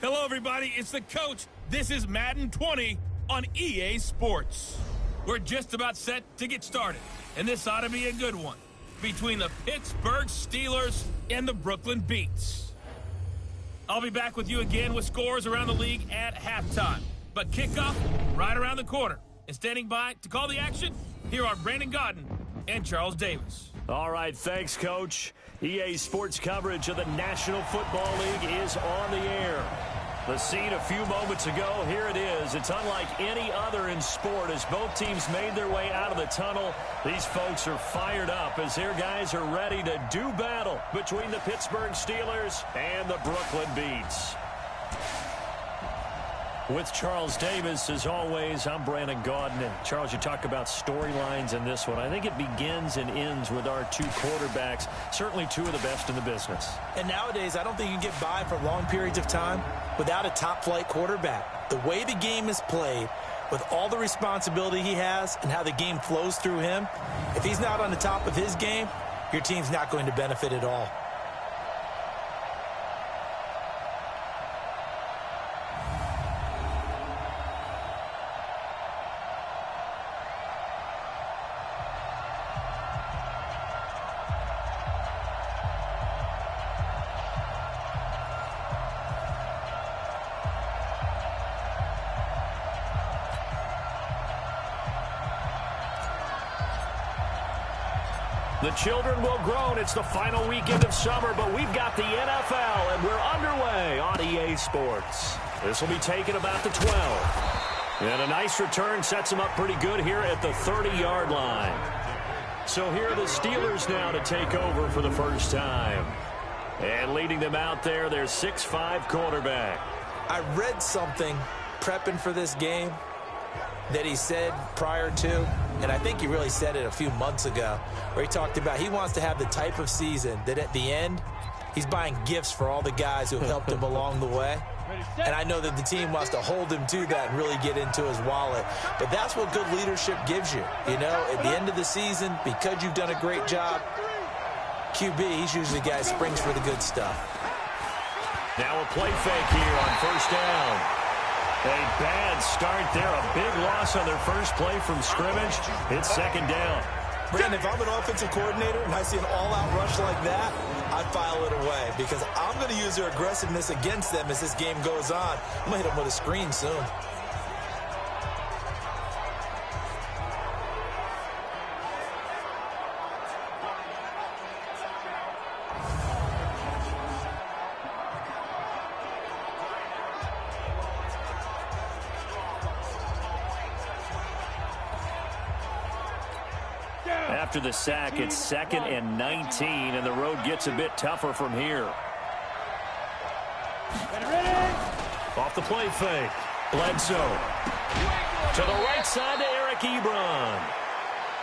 Hello, everybody. It's the coach. This is Madden 20 on EA Sports. We're just about set to get started, and this ought to be a good one between the Pittsburgh Steelers and the Brooklyn Beats. I'll be back with you again with scores around the league at halftime. But kickoff right around the corner. And standing by to call the action, here are Brandon Godden and Charles Davis. All right, thanks, Coach. EA Sports coverage of the National Football League is on the air. The scene a few moments ago, here it is. It's unlike any other in sport as both teams made their way out of the tunnel. These folks are fired up as their guys are ready to do battle between the Pittsburgh Steelers and the Brooklyn Beats. With Charles Davis, as always, I'm Brandon Godden. And Charles, you talk about storylines in this one. I think it begins and ends with our two quarterbacks, certainly two of the best in the business. And nowadays, I don't think you can get by for long periods of time without a top-flight quarterback. The way the game is played, with all the responsibility he has and how the game flows through him, if he's not on the top of his game, your team's not going to benefit at all. The children will groan. It's the final weekend of summer, but we've got the NFL, and we're underway on EA Sports. This will be taken about the 12. And a nice return sets them up pretty good here at the 30-yard line. So here are the Steelers now to take over for the first time. And leading them out there, their 6'5" quarterback. I read something prepping for this game that he said prior to, and I think he really said it a few months ago, where he talked about he wants to have the type of season that at the end, he's buying gifts for all the guys who have helped him along the way. And I know that the team wants to hold him to that and really get into his wallet. But that's what good leadership gives you. You know, at the end of the season, because you've done a great job, QB, he's usually the guy who springs for the good stuff. Now a play fake here on first down. A bad start there. A big loss on their first play from scrimmage. It's second down. Brandon, if I'm an offensive coordinator and I see an all-out rush like that, I'd file it away because I'm going to use their aggressiveness against them as this game goes on. I'm going to hit them with a screen soon. After the sack, it's 2nd and 19, and the road gets a bit tougher from here. Off the play fake. Bledsoe. To the right side to Eric Ebron.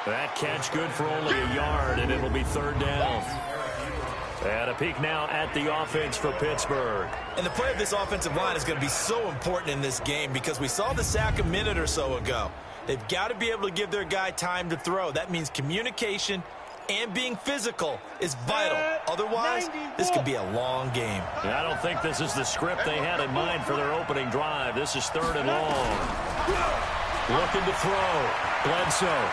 That catch good for only a yard, and it'll be third down. And a peek now at the offense for Pittsburgh. And the play of this offensive line is going to be so important in this game because we saw the sack a minute or so ago. They've got to be able to give their guy time to throw. That means communication and being physical is vital. Otherwise, this could be a long game. I don't think this is the script they had in mind for their opening drive. This is 3rd and long. Looking to throw. Bledsoe.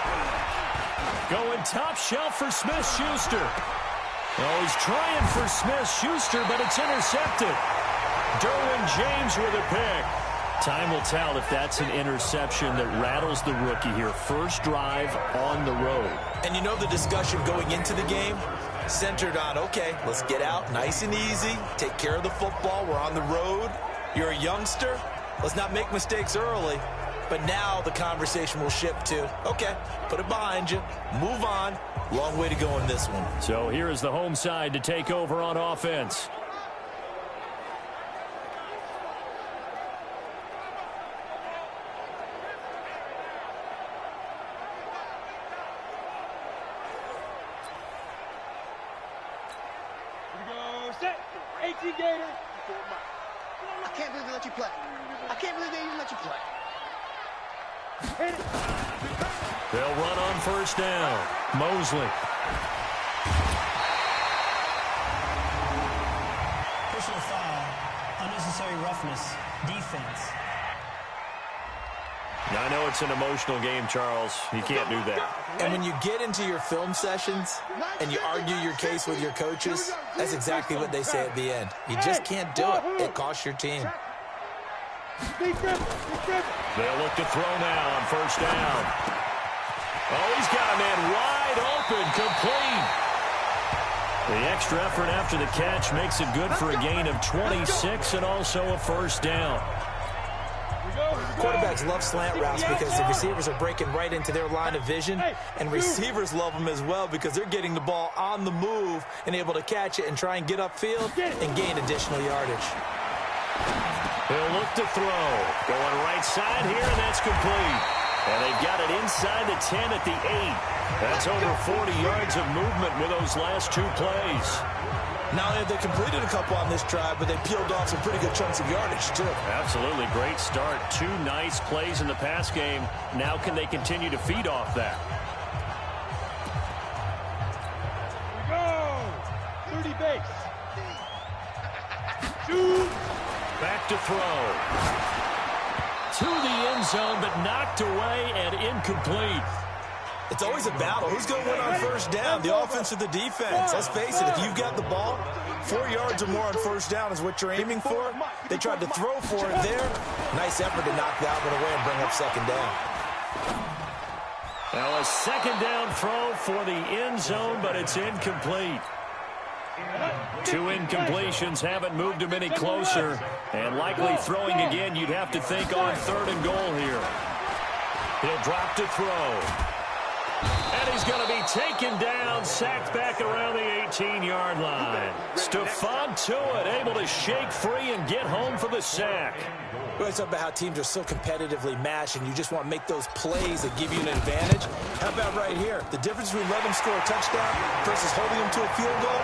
Going top shelf for Smith-Schuster. Oh, he's trying for Smith-Schuster, but it's intercepted. Derwin James with a pick. Time will tell if that's an interception that rattles the rookie here. First drive on the road. And you know the discussion going into the game centered on, okay, let's get out nice and easy, take care of the football, we're on the road. You're a youngster, let's not make mistakes early. But now the conversation will shift to, okay, put it behind you, move on. Long way to go in this one. So here is the home side to take over on offense. I can't believe they let you play. I can't believe they even let you play. They'll run on first down. Mosley. Personal foul. Unnecessary unnecessary roughness. Defense. Now, I know it's an emotional game, Charles. You can't do that. And when you get into your film sessions and you argue your case with your coaches, that's exactly what they say at the end. You just can't do it. It costs your team. They'll look to throw now on first down. Oh, he's got a man wide open, complete. The extra effort after the catch makes it good for a gain of 26 and also a first down. Quarterbacks love slant routes because the receivers are breaking right into their line of vision, and receivers love them as well because they're getting the ball on the move and able to catch it and try and get upfield and gain additional yardage. He'll look to throw. Going right side here, and that's complete. And they've got it inside the 10 at the 8. That's over 40 yards of movement with those last two plays. Not only have they completed a couple on this drive, but they peeled off some pretty good chunks of yardage, too. Absolutely. Great start. Two nice plays in the pass game. Now can they continue to feed off that? Here we go. 30 base. Shoot. Back to throw. To the end zone, but knocked away and incomplete. It's always a battle. Who's going to win on first down, the offense or the defense? Let's face it, if you've got the ball, 4 yards or more on first down is what you're aiming for. They tried to throw for it there. Nice effort to knock that one away and bring up second down. Now a second down throw for the end zone, but it's incomplete. Two incompletions haven't moved him any closer. And likely throwing again, you'd have to think on third and goal here. He'll drop to throw. And he's going to be taken down, sacked back around the 18-yard line. Stephon Tuitt able to shake free and get home for the sack. We always talk about how teams are so competitively matched, and you just want to make those plays that give you an advantage. How about right here? The difference between letting them score a touchdown versus holding them to a field goal,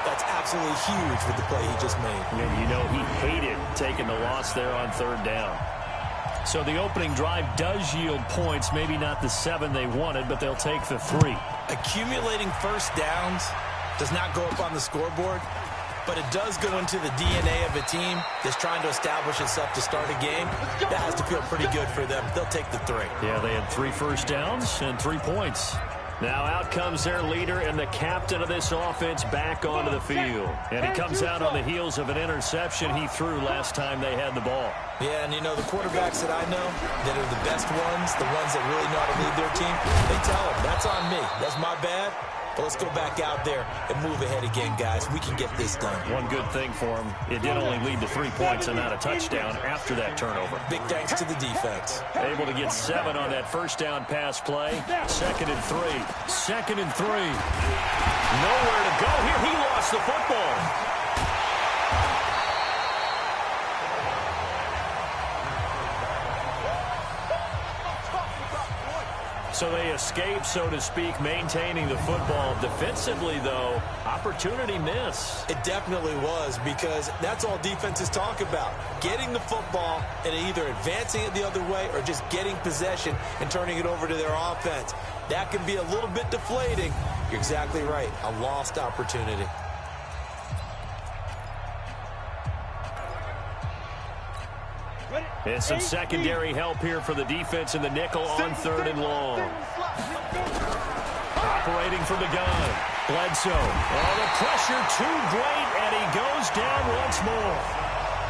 that's absolutely huge with the play he just made. And you know he hated taking the loss there on third down. So the opening drive does yield points, maybe not the 7 they wanted, but they'll take the 3. Accumulating first downs does not go up on the scoreboard, but it does go into the DNA of a team that's trying to establish itself to start a game. That has to feel pretty good for them. They'll take the 3. Yeah, they had 3 first downs and 3 points. Now out comes their leader and the captain of this offense back onto the field. And he comes out on the heels of an interception he threw last time they had the ball. Yeah, and you know, the quarterbacks that I know that are the best ones, the ones that really know how to lead their team, they tell them, that's on me. That's my bad. But let's go back out there and move ahead again, guys. We can get this done. One good thing for him, it did only lead to 3 points and not a touchdown after that turnover. Big thanks to the defense. Able to get 7 on that first down pass play. 2nd and 3. 2nd and 3. Nowhere to go here. He lost the football. So they escape, so to speak, maintaining the football. Defensively, though, opportunity miss. It definitely was, because that's all defenses talk about. Getting the football and either advancing it the other way or just getting possession and turning it over to their offense. That can be a little bit deflating. You're exactly right. A lost opportunity. And some secondary help here for the defense in the nickel on 3rd and long. Operating from the gun. Bledsoe. Oh, the pressure too great, and he goes down once more.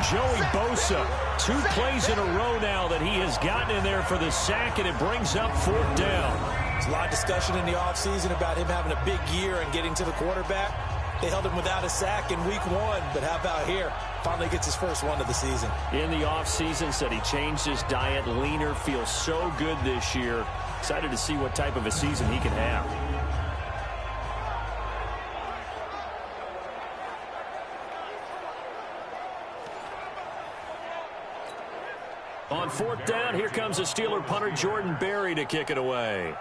Joey Bosa, 2 plays in a row now that he has gotten in there for the sack, and it brings up 4th down. There's a lot of discussion in the offseason about him having a big year and getting to the quarterback. They held him without a sack in week 1, but how about here? Finally gets his first one of the season. In the offseason, said he changed his diet, leaner, feels so good this year. Excited to see what type of a season he can have. On 4th down, here comes the Steeler punter Jordan Berry to kick it away.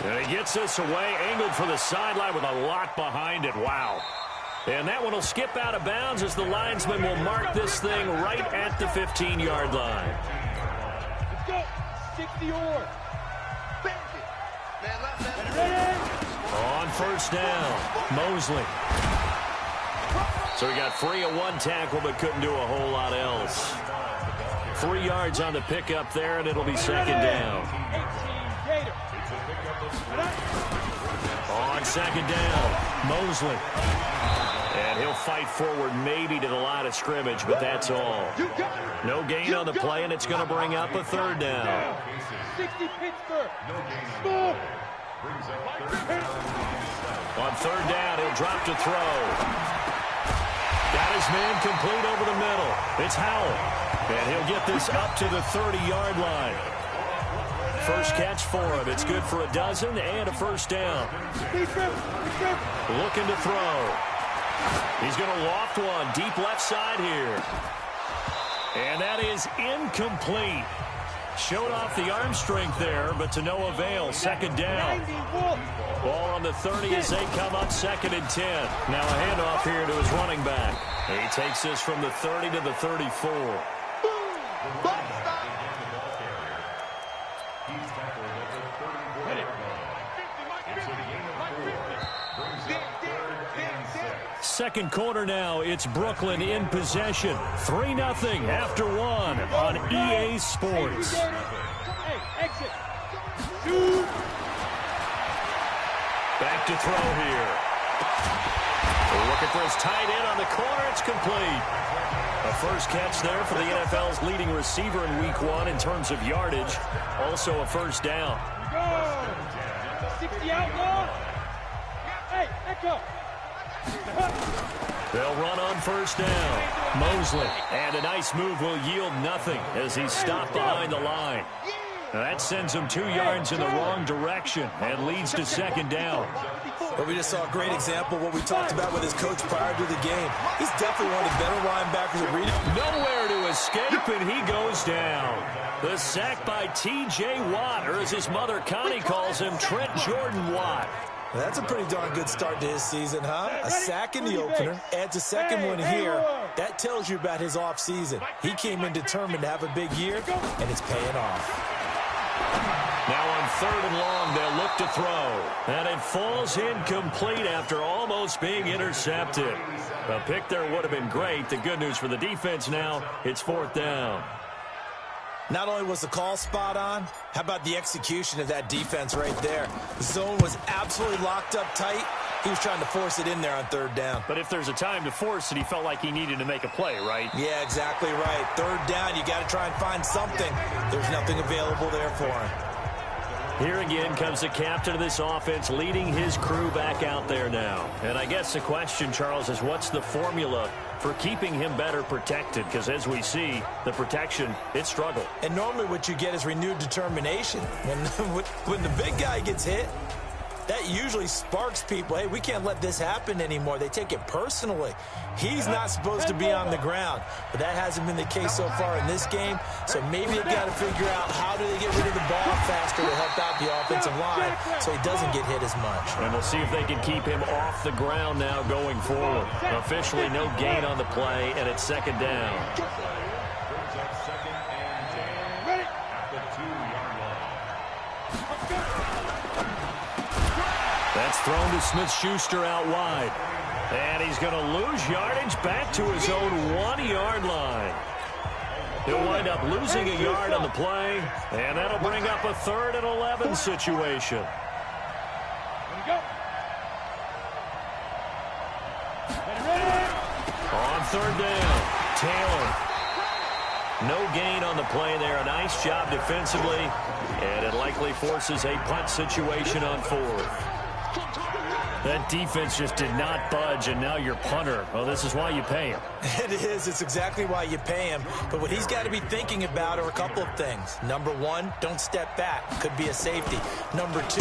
And he gets this away, angled for the sideline with a lot behind it. Wow. And that one will skip out of bounds as the linesman will mark this thing right at the 15-yard line. Let's go. 60 or. On first down, Mosley. So he got free of one tackle but couldn't do a whole lot else. 3 yards on the pickup there, and it'll be second down. On second down, Mosley. And he'll fight forward maybe to the line of scrimmage, but that's all. No gain on the play, and it's going to bring up a third down. 60 Pittsburgh. On third down, he'll drop to throw. Got his man complete over the middle. It's Howell. And he'll get this up to the 30-yard line. First catch for him. It's good for a dozen and a first down. Looking to throw. He's going to loft one deep left side here. And that is incomplete. Showed off the arm strength there, but to no avail. Second down. Ball on the 30 as they come up second and 10. Now a handoff here to his running back. He takes this from the 30 to the 34. Second quarter now, it's Brooklyn in possession. 3-0 after one on EA Sports. Back to throw here. Looking for his tight end on the corner. It's complete. A first catch there for the NFL's leading receiver in Week 1 in terms of yardage. Also a first down. 60 outlaw. Hey, echo. They'll run on first down. Mosley. And a nice move will yield nothing as he's stopped behind the line. Now that sends him 2 yards in the wrong direction and leads to second down. Well, we just saw a great example of what we talked about with his coach prior to the game. He's definitely one of the better linebackers at reading. Nowhere to escape, and he goes down. The sack by T.J. Watt, or as his mother Connie calls him, Trent Jordan Watt. That's a pretty darn good start to his season, huh? A sack in the opener, adds a second one here. That tells you about his offseason. He came in determined to have a big year, and it's paying off. Now on third and long, they'll look to throw. And it falls incomplete after almost being intercepted. A pick there would have been great. The good news for the defense now, it's fourth down. Not only was the call spot on, how about the execution of that defense right there? The zone was absolutely locked up tight. He was trying to force it in there on third down. But if there's a time to force it, he felt like he needed to make a play, right? Yeah, exactly right. Third down, you got to try and find something. There's nothing available there for him. Here again comes the captain of this offense leading his crew back out there now. And I guess the question, Charles, is what's the formula for keeping him better protected? Because as we see, the protection, it struggled. And normally what you get is renewed determination. When the big guy gets hit, that usually sparks people. Hey, we can't let this happen anymore. They take it personally. He's not supposed to be on the ground, but that hasn't been the case so far in this game. So maybe they've got to figure out how do they get rid of the ball faster to help out the offensive line so he doesn't get hit as much. And we'll see if they can keep him off the ground now going forward. Officially no gain on the play, and it's second down. That's thrown to Smith-Schuster out wide. And he's going to lose yardage back to his own 1-yard line. He'll wind up losing a yard on the play, and that'll bring up a 3rd and 11 situation. On third down, Taylor. No gain on the play there. A nice job defensively, and it likely forces a punt situation on 4th. That defense just did not budge, and now your punter. Well, this is why you pay him. It is. It's exactly why you pay him. But what he's got to be thinking about are a couple of things. Number 1, don't step back. Could be a safety. Number 2,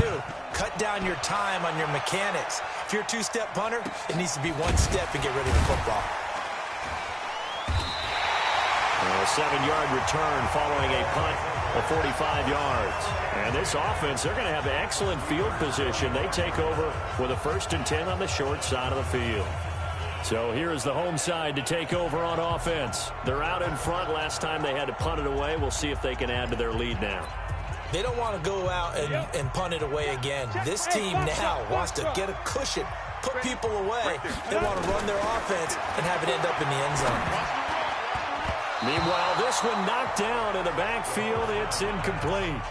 cut down your time on your mechanics. If you're a 2-step punter, it needs to be 1 step and get rid of the football. A 7-yard return following a punt of 45 yards. And this offense, they're going to have excellent field position. They take over with a 1st and 10 on the short side of the field. So here is the home side to take over on offense. They're out in front. Last time they had to punt it away. We'll see if they can add to their lead now. They don't want to go out and punt it away again. This team now wants to get a cushion put people away. They want to run their offense and have it end up in the end zone. Meanwhile, this one knocked down in the backfield. It's incomplete.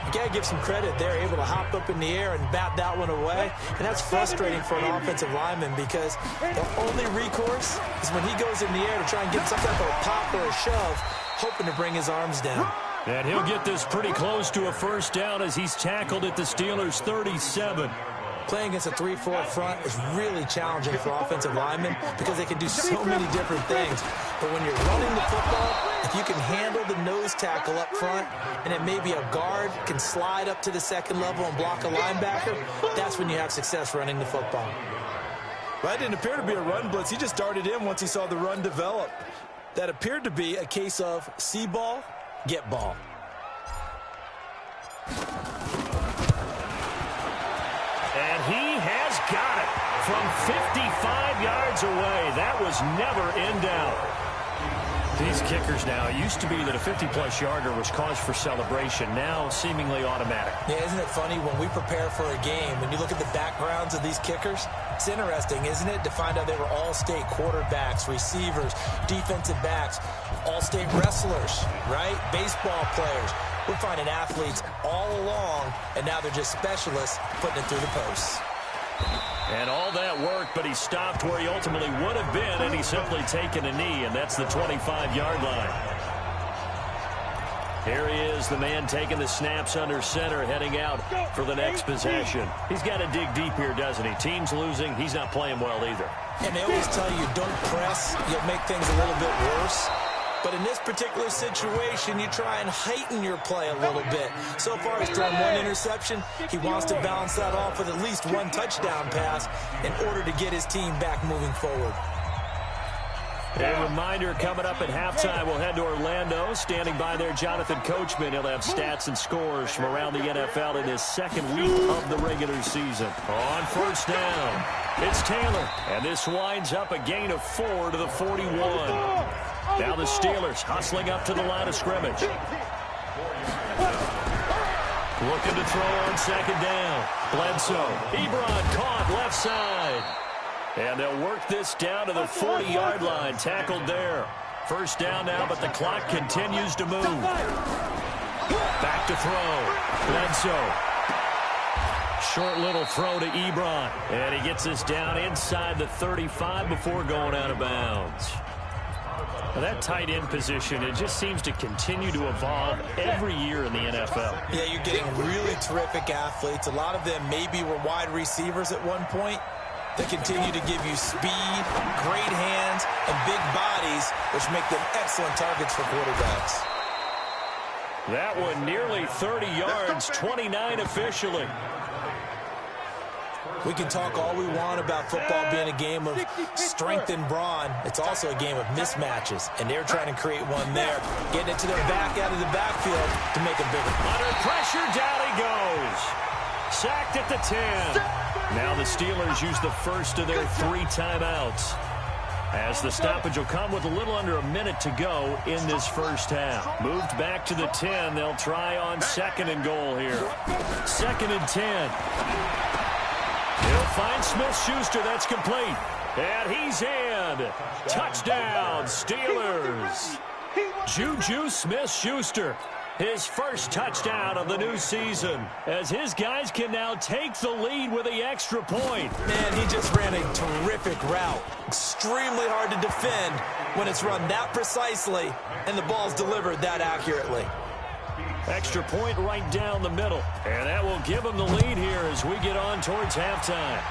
You got to give some credit. They're able to hop up in the air and bat that one away. And that's frustrating for an offensive lineman because the only recourse is when he goes in the air to try and get some type of a pop or a shove, hoping to bring his arms down. And he'll get this pretty close to a first down as he's tackled at the Steelers' 37. Playing against a 3-4 front is really challenging for offensive linemen because they can do so many different things. But when you're running the football, if you can handle the nose tackle up front and then maybe a guard can slide up to the second level and block a linebacker, that's when you have success running the football. Well, that didn't appear to be a run blitz. He just darted in once he saw the run develop. That appeared to be a case of see ball, get ball. And he has got it from 55 yards away. That was never in doubt. These kickers now, it used to be that a 50-plus yarder was cause for celebration. Now seemingly automatic. Yeah, isn't it funny when we prepare for a game, when you look at the backgrounds of these kickers, it's interesting, isn't it, to find out they were all-state quarterbacks, receivers, defensive backs, all-state wrestlers, right? Baseball players. We're finding athletes all along, and now they're just specialists putting it through the posts. And all that work, but he stopped where he ultimately would have been, and he's simply taken a knee, and that's the 25-yard line. Here he is, the man taking the snaps under center, heading out for the next possession. He's got to dig deep here, doesn't he? Team's losing. He's not playing well either. And they always tell you, don't press. You'll make things a little bit worse. But in this particular situation, you try and heighten your play a little bit. So far, he's thrown one interception. He wants to balance that off with at least one touchdown pass in order to get his team back moving forward. A reminder, coming up at halftime, we'll head to Orlando. Standing by there, Jonathan Coachman. He'll have stats and scores from around the NFL in his second week of the regular season. On first down, it's Taylor. And this winds up a gain of 4 to the 41. Now the Steelers hustling up to the line of scrimmage. Looking to throw on second down. Bledsoe. Ebron caught left side. And they'll work this down to the 40-yard line. Tackled there. First down now, but the clock continues to move. Back to throw. Bledsoe. Short little throw to Ebron. And he gets this down inside the 35 before going out of bounds. Well, that tight end position, it just seems to continue to evolve every year in the NFL. Yeah, you're getting really terrific athletes. A lot of them maybe were wide receivers at one point. They continue to give you speed, great hands, and big bodies, which make them excellent targets for quarterbacks. That one nearly 30 yards, 29 officially. We can talk all we want about football being a game of strength and brawn. It's also a game of mismatches, and they're trying to create one there, getting it to their back out of the backfield to make it bigger. Under pressure, down he goes. Sacked at the 10. Now the Steelers use the first of their 3 timeouts, as the stoppage will come with a little under a minute to go in this first half. Moved back to the 10. They'll try on second and goal here. 2nd and 10. He'll find Smith-Schuster. That's complete. And he's in. Touchdown, Steelers. Juju Smith-Schuster. His first touchdown of the new season, as his guys can now take the lead with the extra point. Man, he just ran a terrific route. Extremely hard to defend when it's run that precisely and the ball's delivered that accurately. Extra point right down the middle. And that will give him the lead here as we get on towards halftime.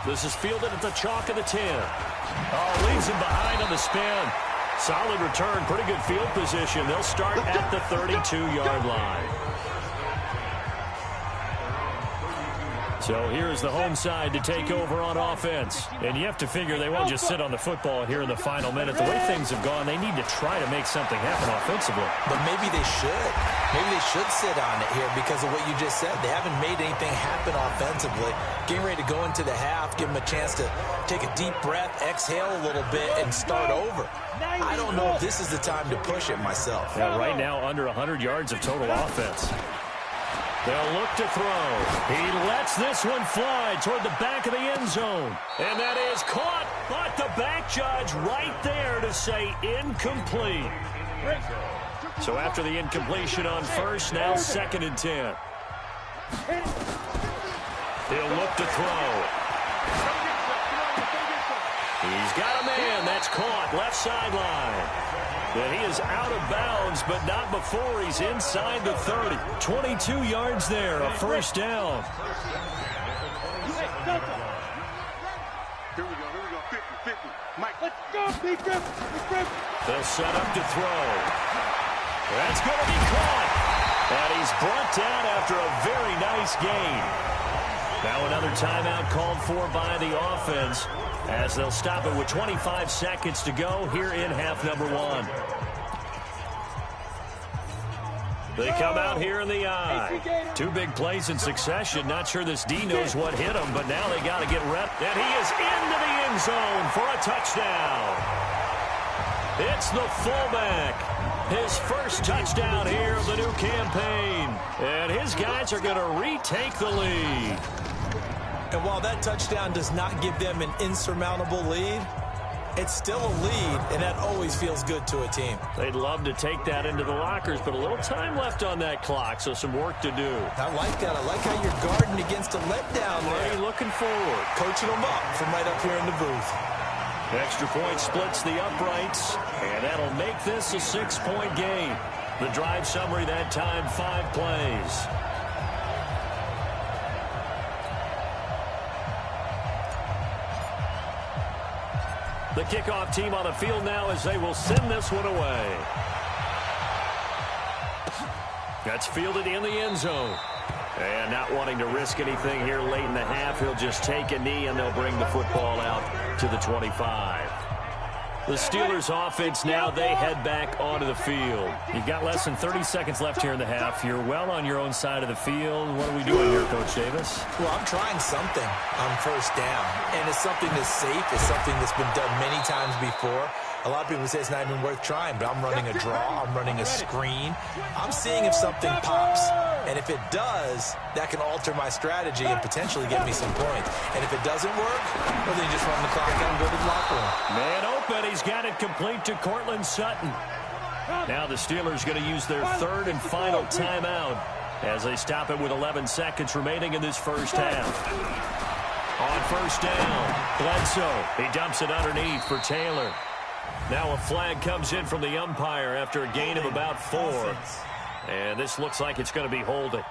This is fielded at the chalk of the 10. Oh, leaves him behind on the spin. Solid return, pretty good field position. They'll start at the 32-yard line. So here's the home side to take over on offense. And you have to figure they won't just sit on the football here in the final minute. The way things have gone, they need to try to make something happen offensively. But maybe they should. Maybe they should sit on it here because of what you just said. They haven't made anything happen offensively. Getting ready to go into the half, give them a chance to take a deep breath, exhale a little bit, and start over. I don't know if this is the time to push it myself. Yeah, right now, under 100 yards of total offense. They'll look to throw. He lets this one fly toward the back of the end zone. And that is caught, but the back judge right there to say incomplete. So after the incompletion on first, now 2nd and 10. He'll look to throw. He's got a man. That's caught. Left sideline. And he is out of bounds, but not before he's inside the 30. 22 yards there, a first down. Here we go. 50. Mike, let's go, Big Rip. They'll set up to throw. That's going to be caught. And he's brought down after a very nice gain. Now another timeout called for by the offense, as they'll stop it with 25 seconds to go here in half number 1. They come out here in the eye. 2 big plays in succession. Not sure this D knows what hit him, but now they got to get rep. And he is into the end zone for a touchdown. It's the fullback. His first touchdown here of the new campaign. And his guys are going to retake the lead. And while that touchdown does not give them an insurmountable lead, it's still a lead, and that always feels good to a team. They'd love to take that into the lockers, but a little time left on that clock, so some work to do. I like that. I like how you're guarding against a letdown there. Already looking forward. Coaching them up from right up here in the booth. Extra point splits the uprights, and that'll make this a 6-point game. The drive summary that time, 5 plays. The kickoff team on the field now as they will send this one away. That's fielded in the end zone. And not wanting to risk anything here late in the half, he'll just take a knee and they'll bring the football out to the 25. The Steelers offense now, they head back onto the field. You've got less than 30 seconds left here in the half. You're well on your own side of the field. What are we doing here, Coach Davis? Well, I'm trying something on first down, and it's something that's safe. It's something that's been done many times before. A lot of people say it's not even worth trying, but I'm running a draw. I'm running a screen. I'm seeing if something pops. And if it does, that can alter my strategy and potentially get me some points. And if it doesn't work, well, then you just run the clock out and go to the locker room. Man open. He's got it complete to Cortland Sutton. Now the Steelers going to use their 3rd and final timeout as they stop it with 11 seconds remaining in this first half. On first down, Bledsoe. He dumps it underneath for Taylor. Now a flag comes in from the umpire after a gain of about 4. And this looks like it's going to be holding.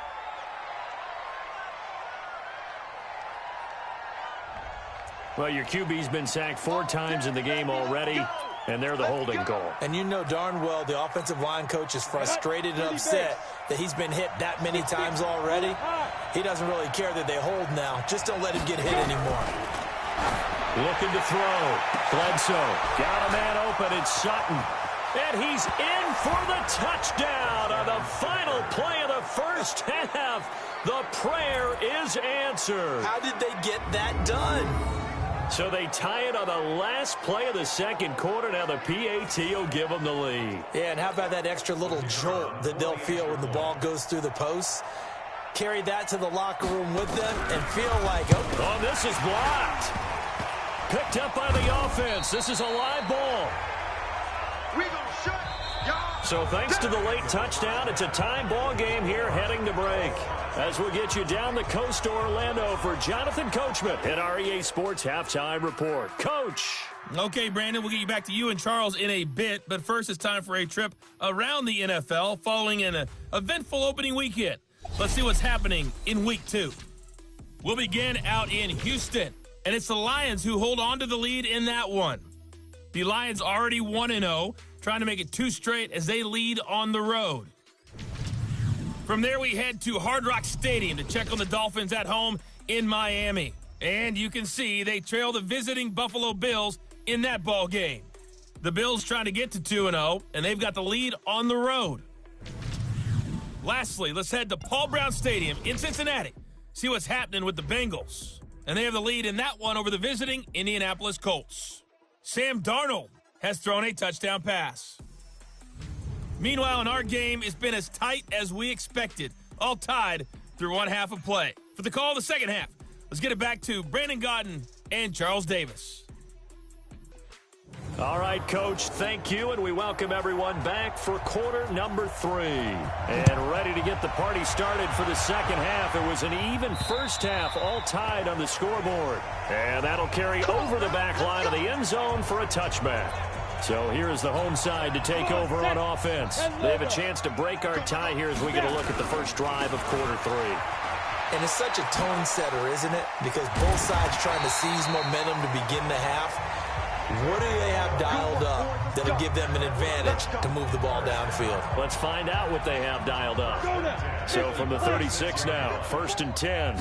Well, your QB's been sacked 4 times in the game already, and they're the holding call. And you know darn well the offensive line coach is frustrated and upset that he's been hit that many times already. He doesn't really care that they hold now. Just don't let him get hit anymore. Looking to throw. Bledsoe. Got a man open. It's Sutton. And he's in for the touchdown on the final play of the first half. The prayer is answered. How did they get that done? So they tie it on the last play of the second quarter. Now the PAT will give them the lead. Yeah, and how about that extra little jolt that they'll feel when the ball goes through the posts? Carry that to the locker room with them and feel like, oh, this is blocked. Picked up by the offense. This is a live ball. So thanks to the late touchdown, it's a time ball game here heading to break. As we'll get you down the coast to Orlando for Jonathan Coachman in our EA Sports Halftime Report. Coach. Okay, Brandon, we'll get you back to you and Charles in a bit. But first, it's time for a trip around the NFL following an eventful opening weekend. Let's see what's happening in Week 2. We'll begin out in Houston, and it's the Lions who hold on to the lead in that one. The Lions already 1-0, trying to make it 2 straight as they lead on the road. From there, we head to Hard Rock Stadium to check on the Dolphins at home in Miami. And you can see they trail the visiting Buffalo Bills in that ball game. The Bills trying to get to 2-0, and they've got the lead on the road. Lastly, let's head to Paul Brown Stadium in Cincinnati. See what's happening with the Bengals. And they have the lead in that one over the visiting Indianapolis Colts. Sam Darnold has thrown a touchdown pass. Meanwhile, in our game, it's been as tight as we expected, all tied through one half of play. For the call of the second half, let's get it back to Brandon Gaudin and Charles Davis. All right, Coach, thank you, and we welcome everyone back for quarter number 3. And ready to get the party started for the second half. It was an even first half, all tied on the scoreboard. And that'll carry over the back line of the end zone for a touchback. So here's the home side to take over on offense. They have a chance to break our tie here as we get a look at the first drive of quarter 3. And it's such a tone setter, isn't it? Because both sides trying to seize momentum to begin the half. What do they have dialed up that'll give them an advantage to move the ball downfield? Let's find out what they have dialed up. So from the 36 now, 1st and 10.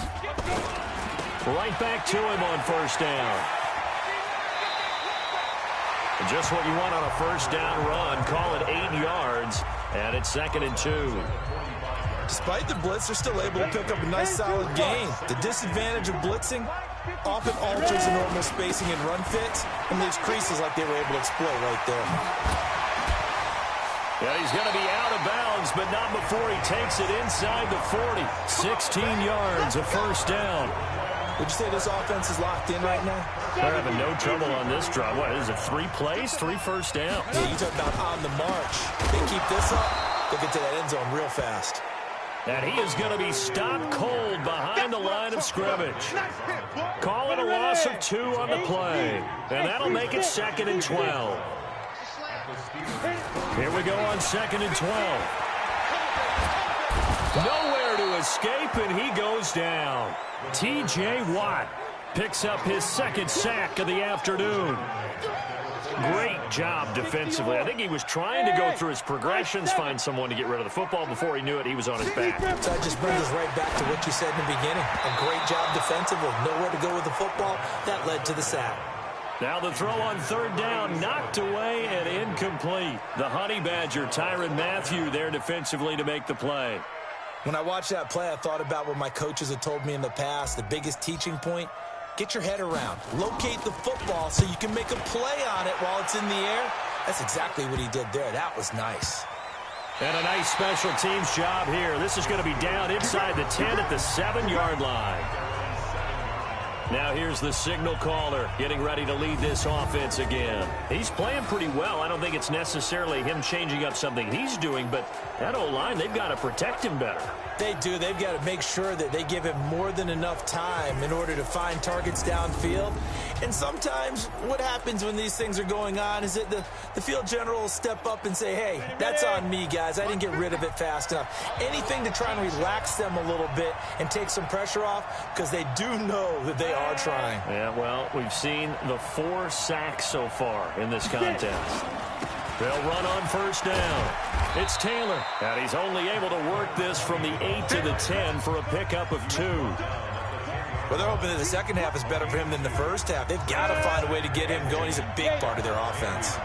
Right back to him on first down. And just what you want on a first down run. Call it 8 yards, and it's 2nd and 2. Despite the blitz, they're still able to pick up a nice solid gain. The disadvantage of blitzing often alters the normal spacing and run fits and leaves creases like they were able to exploit right there. Yeah, he's going to be out of bounds, but not before he takes it inside the 40. 16 yards, a first down. Would you say this offense is locked in right now? They're having no trouble on this drive. What is it, 3 plays, 3 first downs? Yeah, you talk about on the march. They keep this up, they'll get to that end zone real fast. And he is going to be stopped cold behind the line of scrimmage. Calling a loss of 2 on the play. And that'll make it 2nd and 12. Here we go on 2nd and 12. Nowhere to escape, and he goes down. T.J. Watt picks up his 2nd sack of the afternoon. Great job defensively. I think he was trying to go through his progressions, find someone to get rid of the football. Before he knew it, he was on his back. So that just brings us right back to what you said in the beginning. A great job defensively. Nowhere to go with the football. That led to the sack. Now the throw on 3rd down, knocked away and incomplete. The Honey Badger, Tyrann Mathieu, there defensively to make the play. When I watched that play, I thought about what my coaches had told me in the past. The biggest teaching point, get your head around. Locate the football so you can make a play on it while it's in the air. That's exactly what he did there. That was nice. And a nice special teams job here. This is going to be down inside the 10 at the 7-yard line. Now here's the signal caller getting ready to lead this offense again. He's playing pretty well. I don't think it's necessarily him changing up something he's doing, but that O-line, they've got to protect him better. They do. They've got to make sure that they give him more than enough time in order to find targets downfield. And sometimes what happens when these things are going on is that the field general will step up and say, hey, that's on me, guys. I didn't get rid of it fast enough. Anything to try and relax them a little bit and take some pressure off, because they do know that they are trying. Yeah, well, we've seen the 4 sacks so far in this contest. They'll run on first down. It's Taylor, and he's only able to work this from the 8 to the 10 for a pickup of 2. Well, they're hoping that the second half is better for him than the first half. They've got to find a way to get him going. He's a big part of their offense.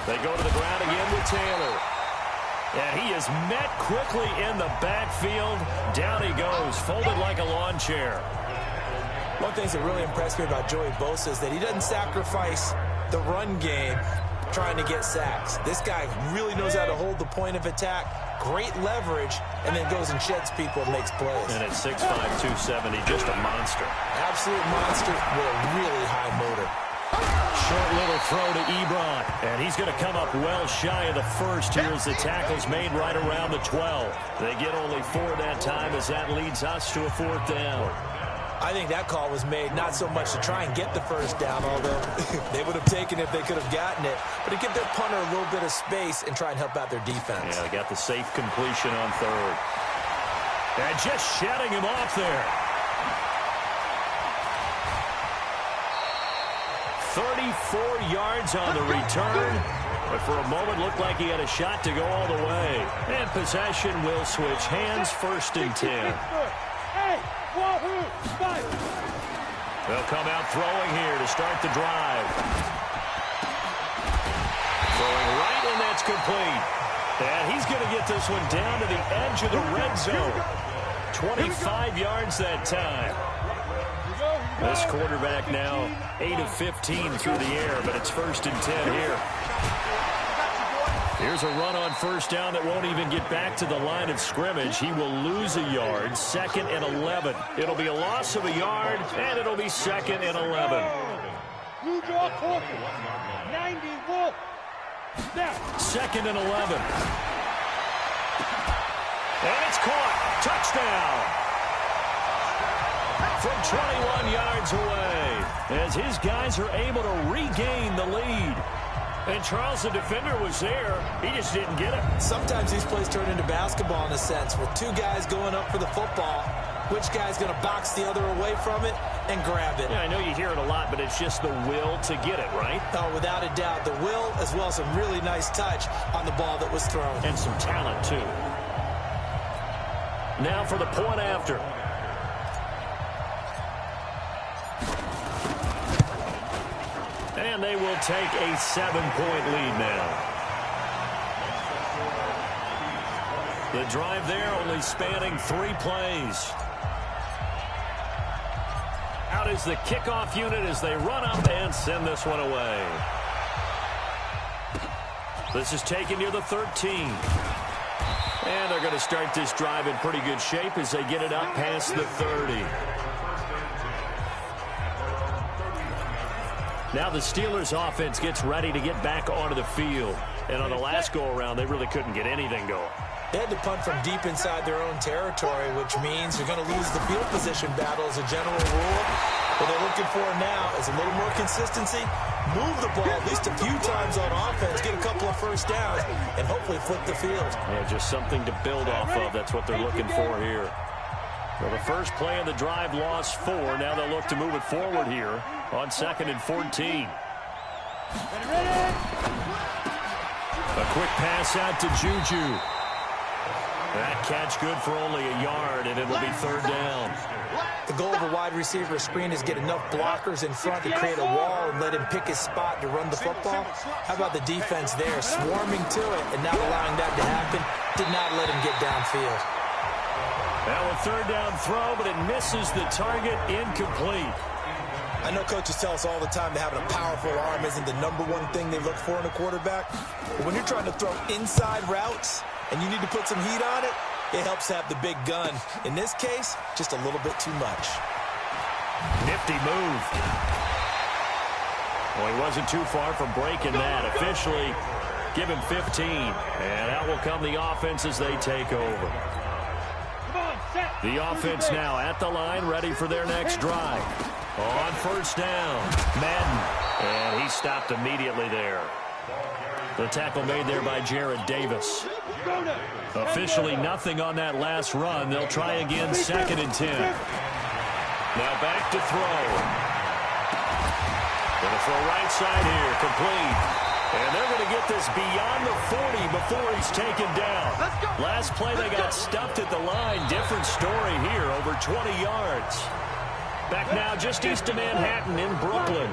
They go to the ground again with Taylor. And he is met quickly in the backfield. Down he goes, folded like a lawn chair. One thing that really impressed me about Joey Bosa is that he doesn't sacrifice the run game trying to get sacks. This guy really knows how to hold the point of attack, great leverage, and then goes and sheds people and makes plays. And at 6'5", 270, just a monster. Absolute monster with a really high motor. Short little throw to Ebron, and he's going to come up well shy of the first here as the tackle's made right around the 12. They get only 4 that time as that leads us to a 4th down. I think that call was made not so much to try and get the first down, although they would have taken it if they could have gotten it, but to give their punter a little bit of space and try and help out their defense. Yeah, they got the safe completion on 3rd. And just shedding him off there. 34 yards on the return, but for a moment looked like he had a shot to go all the way. And possession will switch hands, 1st and 10. They'll come out throwing here to start the drive. Throwing right, and that's complete. And he's going to get this one down to the edge of the red zone. 25 yards that time. This quarterback now 8 of 15 through the air, but it's 1st and 10 here. Here's a run on first down that won't even get back to the line of scrimmage. He will lose a yard, 2nd and 11. It'll be a loss of a yard, and it'll be 2nd and 11. You draw corner. 90 wolf. 2nd and 11. And it's caught. Touchdown. From 21 yards away, as his guys are able to regain the lead. And Charles, the defender, was there. He just didn't get it. Sometimes these plays turn into basketball in a sense, with two guys going up for the football. Which guy's going to box the other away from it and grab it? Yeah, I know you hear it a lot, but it's just the will to get it, right? Oh, without a doubt. The will, as well as some really nice touch on the ball that was thrown. And some talent, too. Now for the point after. And they will take a 7-point lead now. The drive there only spanning 3 plays. Out is the kickoff unit as they run up and send this one away. This is taken near the 13. And they're going to start this drive in pretty good shape as they get it up past the 30. Now the Steelers offense gets ready to get back onto the field. And on the last go-around, they really couldn't get anything going. They had to punt from deep inside their own territory, which means you're going to lose the field position battle as a general rule. What they're looking for now is a little more consistency, move the ball at least a few times on offense, get a couple of first downs, and hopefully flip the field. Yeah, just something to build off of. That's what they're looking for here. Well, the first play of the drive lost 4. Now they'll look to move it forward here on 2nd and 14. A quick pass out to Juju. That catch good for only a yard, and it'll be 3rd down. The goal of a wide receiver screen is get enough blockers in front to create a wall and let him pick his spot to run the football. How about the defense there, swarming to it and not allowing that to happen? Did not let him get downfield. Now a 3rd down throw, but it misses the target, incomplete. I know coaches tell us all the time that having a powerful arm isn't the #1 thing they look for in a quarterback. But when you're trying to throw inside routes and you need to put some heat on it, it helps have the big gun. In this case, just a little bit too much. Nifty move. Well, he wasn't too far from breaking that. Officially, give him 15. And out will come the offense as they take over. The offense now at the line, ready for their next drive. On first down, Madden. And he stopped immediately there. The tackle made there by Jared Davis. Officially nothing on that last run. They'll try again, 2nd and 10. Now back to throw. Going to throw right side here, complete. And they're going to get this beyond the 40 before he's taken down. Last play they got stuffed at the line. Different story here, over 20 yards. Back now just east of Manhattan in Brooklyn,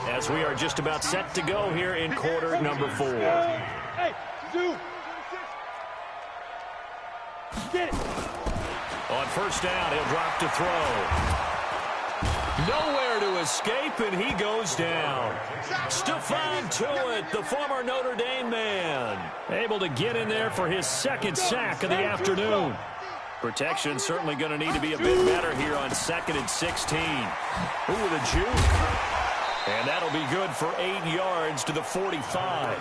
as we are just about set to go here in quarter number 4. Hey, Zoo. Get it. On first down, he'll drop to throw. Nowhere to escape, and he goes down. Stephon Tuitt, the former Notre Dame man, able to get in there for his 2nd sack of the afternoon. Protection certainly going to need to be a bit better here on 2nd and 16. Ooh, with a juke. And that'll be good for 8 yards to the 45.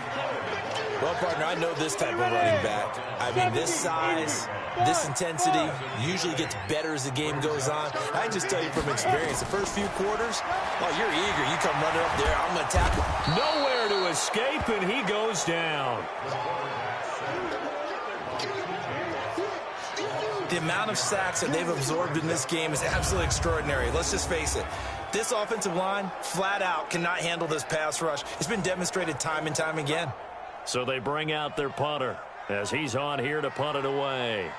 Well, partner, I know this type of running back. I mean, this size, this intensity usually gets better as the game goes on. I can just tell you from experience, the first few quarters, oh, you're eager. You come running up there, I'm going to tackle. Nowhere to escape, and he goes down. The amount of sacks that they've absorbed in this game is absolutely extraordinary. Let's just face it. This offensive line, flat out, cannot handle this pass rush. It's been demonstrated time and time again. So they bring out their punter as he's on here to punt it away.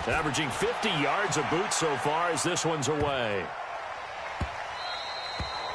Averaging 50 yards a boot so far as this one's away.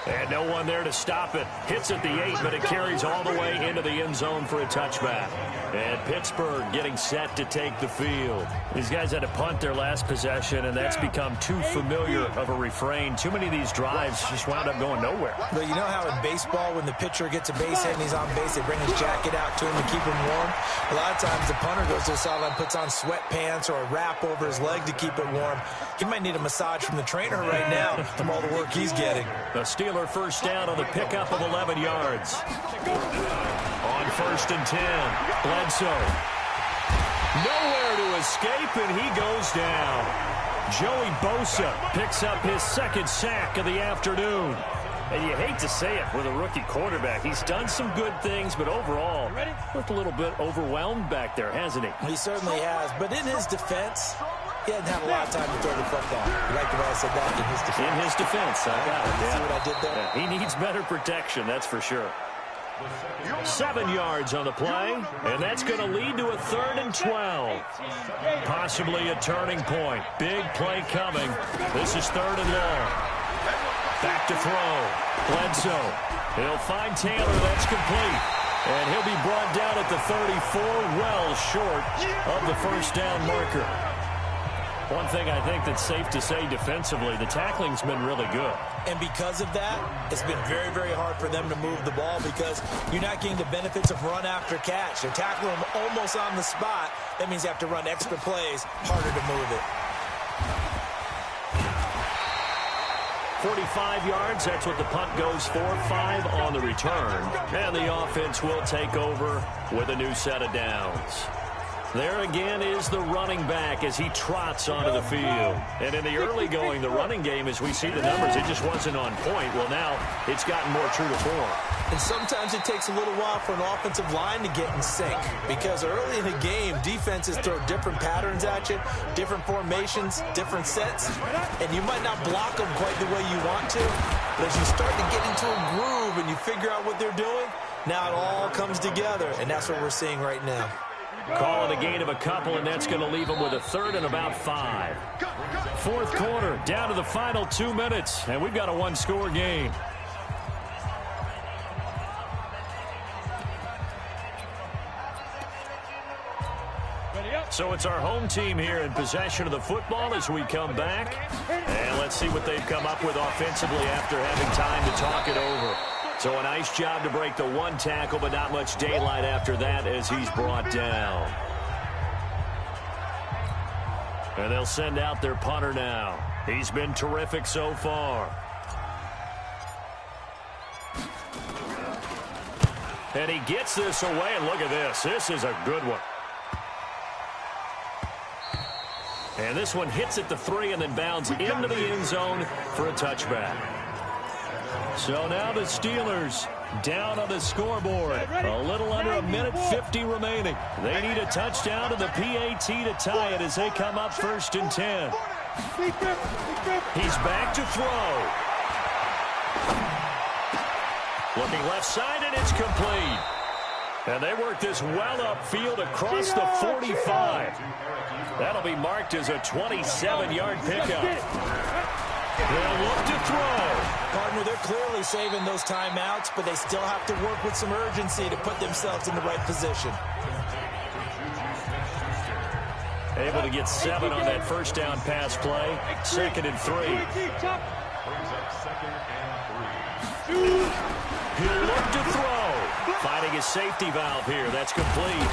And no one there to stop it. Hits at the 8, but it carries all the way into the end zone for a touchback. And Pittsburgh getting set to take the field. These guys had to punt their last possession, and that's become too familiar of a refrain. Too many of these drives just wound up going nowhere. But you know how in baseball, when the pitcher gets a base hit and he's on base, they bring his jacket out to him to keep him warm? A lot of times the punter goes to the sideline, puts on sweatpants or a wrap over his leg to keep it warm. He might need a massage from the trainer right now from all the work he's getting. The Steeler first down on the pickup of 11 yards. On 1st and 10, Bledsoe. Nowhere to escape, and he goes down. Joey Bosa picks up his 2nd sack of the afternoon. And you hate to say it with a rookie quarterback. He's done some good things, but overall, looked a little bit overwhelmed back there, hasn't he? He certainly has. But in his defense, he hasn't had a lot of time to throw the football. You like the way I said that? In his defense. In his defense, I got it. See what I did there? Yeah, he needs better protection, that's for sure. 7 yards on the play, and that's going to lead to a 3rd and 12. Possibly a turning point. Big play coming. This is 3rd and long. Back to throw. Bledsoe. He'll find Taylor. That's complete. And he'll be brought down at the 34, well short of the first down marker. One thing I think that's safe to say defensively, the tackling's been really good. And because of that, it's been very, very hard for them to move the ball because you're not getting the benefits of run after catch. They're tackling them almost on the spot. That means you have to run extra plays, harder to move it. 45 yards, that's what the punt goes for. 5 on the return. And the offense will take over with a new set of downs. There again is the running back as he trots onto the field. And in the early going, the running game, as we see the numbers, it just wasn't on point. Well, now it's gotten more true to form. And sometimes it takes a little while for an offensive line to get in sync because early in the game, defenses throw different patterns at you, different formations, different sets, and you might not block them quite the way you want to. But as you start to get into a groove and you figure out what they're doing, now it all comes together, and that's what we're seeing right now. Call it a gain of a couple, and that's going to leave them with a 3rd and about 5. 4th quarter, down to the final 2 minutes, and we've got a 1-score game. So it's our home team here in possession of the football as we come back. And let's see what they've come up with offensively after having time to talk it over. So a nice job to break the 1 tackle, but not much daylight after that as he's brought down. And they'll send out their punter now. He's been terrific so far. And he gets this away, and look at this. This is a good one. And this one hits at the 3 and then bounds into the end zone for a touchback. So now the Steelers down on the scoreboard. A little under 1:50 remaining. They need a touchdown to the PAT to tie it as they come up 1st and 10. He's back to throw. Looking left side, and it's complete. And they work this well upfield across the 45. That'll be marked as a 27-yard pickup. They'll look to throw. Partner, they're clearly saving those timeouts, but they still have to work with some urgency to put themselves in the right position. Able to get 7 on that first down pass play. 2nd and 3. He'll look to throw. Finding his safety valve here. That's complete.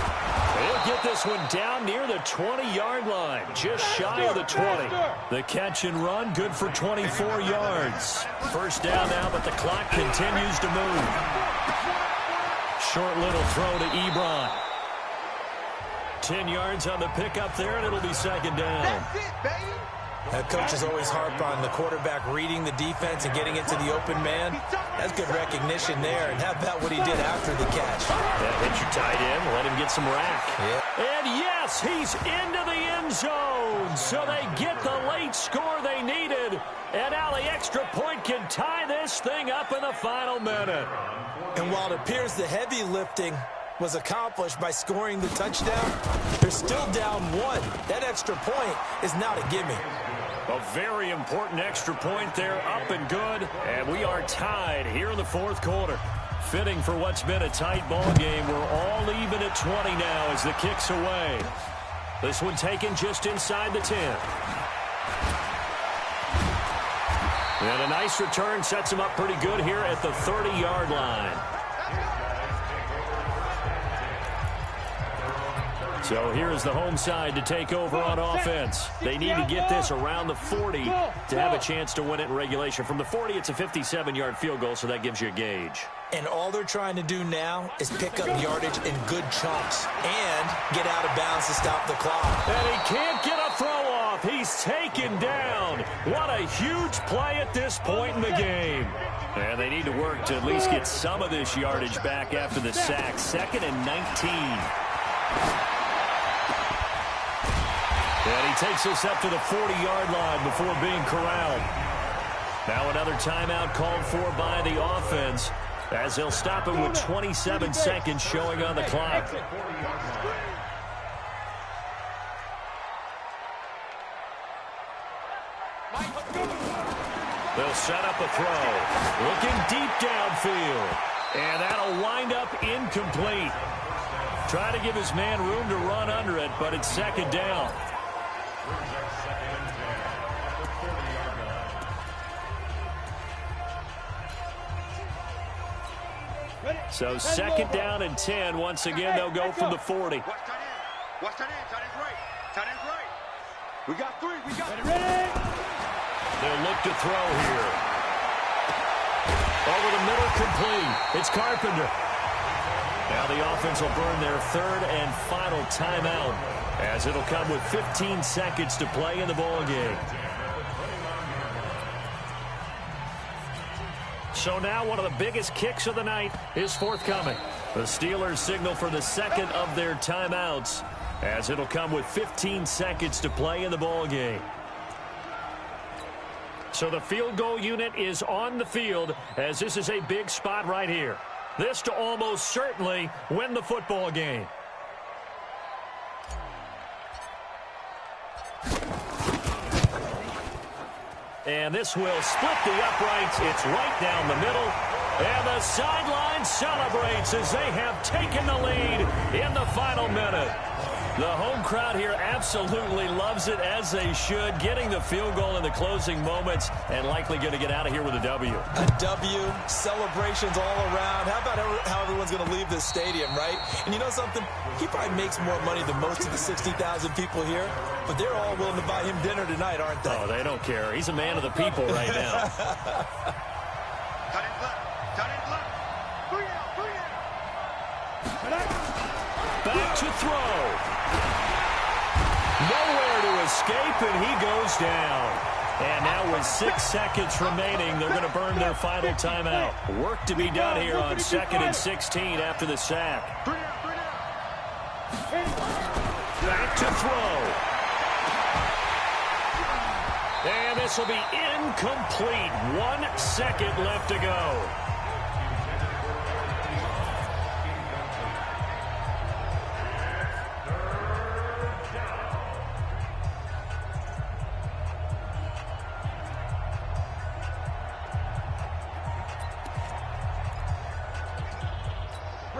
He'll get this one down near the 20-yard line. Just shy of the 20. The catch and run, good for 24 yards. First down now, but the clock continues to move. Short little throw to Ebron. 10 yards on the pickup there, and it'll be 2nd down. That's it, baby. Coaches always harp on the quarterback reading the defense and getting it to the open man. That's good recognition there. And how about what he did after the catch? Yeah, hit your tight end, let him get some rack. Yeah. And yes, he's into the end zone. So they get the late score they needed. And now the extra point can tie this thing up in the final minute. And while it appears the heavy lifting was accomplished by scoring the touchdown, they're still down 1. That extra point is not a gimme. A very important extra point there, up and good. And we are tied here in the fourth quarter. Fitting for what's been a tight ball game. We're all even at 20 now as the kick's away. This one taken just inside the 10. And a nice return sets him up pretty good here at the 30-yard line. So here's the home side to take over on offense. They need to get this around the 40 to have a chance to win it in regulation. From the 40, it's a 57-yard field goal, so that gives you a gauge. And all they're trying to do now is pick up yardage in good chunks and get out of bounds to stop the clock. And he can't get a throw off. He's taken down. What a huge play at this point in the game. And they need to work to at least get some of this yardage back after the sack. 2nd and 19. And he takes us up to the 40-yard line before being corralled. Now another timeout called for by the offense, as they'll stop it with 27 seconds showing on the clock. They'll set up a throw. Looking deep downfield. And that'll wind up incomplete. Try to give his man room to run under it, but it's 2nd down. So 2nd down and 10. Once again, they'll go from the 40. Watch tight end. Watch tight end. Tight end's right. Tight end's right. We got 3. We got Ready. They'll look to throw here. Over the middle, complete. It's Carpenter. Now the offense will burn their 3rd and final timeout, as it'll come with 15 seconds to play in the ball game. So now one of the biggest kicks of the night is forthcoming. The Steelers signal for the 2nd of their timeouts, as it'll come with 15 seconds to play in the ball game. So the field goal unit is on the field, as this is a big spot right here. This to almost certainly win the football game. And this will split the uprights. It's right down the middle. And the sideline celebrates as they have taken the lead in the final minute. The home crowd here absolutely loves it, as they should, getting the field goal in the closing moments and likely going to get out of here with a W. A W, celebrations all around. How about how everyone's going to leave this stadium, right? And you know something? He probably makes more money than most of the 60,000 people here, but they're all willing to buy him dinner tonight, aren't they? Oh, they don't care. He's a man of the people right now. tight end's left. Tight end's left. 3 out. Back to throw. Nowhere to escape, and he goes down. And now with 6 seconds remaining, they're going to burn their final timeout. Work to be done here on 2nd and 16 after the sack. 3 out. Back to throw. And this will be incomplete. 1 second left to go.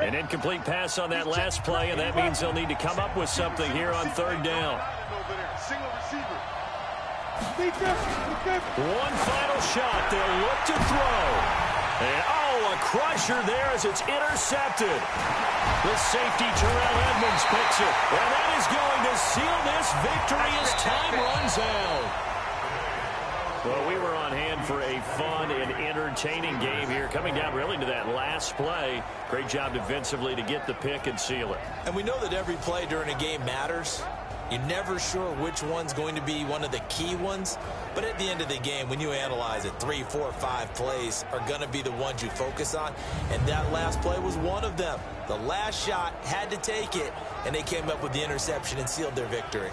An incomplete pass on that last play, and that means they'll need to come up with something here on 3rd down. Single receiver. One final shot. They'll look to throw. And, oh, a crusher there as it's intercepted. The safety, Terrell Edmonds, picks it. And that is going to seal this victory as time runs out. Well, we were on hand for a fun and entertaining game here, coming down really to that last play. Great job defensively to get the pick and seal it. And we know that every play during a game matters. You're never sure which one's going to be one of the key ones. But at the end of the game, when you analyze it, 3, 4, 5 plays are going to be the ones you focus on. And that last play was one of them. The last shot had to take it, and they came up with the interception and sealed their victory.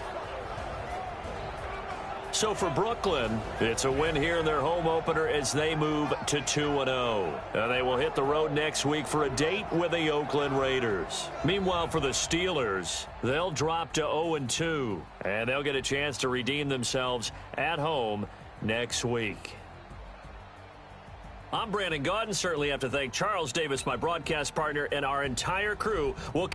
So for Brooklyn, it's a win here in their home opener as they move to 2-0. And they will hit the road next week for a date with the Oakland Raiders. Meanwhile, for the Steelers, they'll drop to 0-2. And they'll get a chance to redeem themselves at home next week. I'm Brandon Gaudin. Certainly have to thank Charles Davis, my broadcast partner, and our entire crew. We'll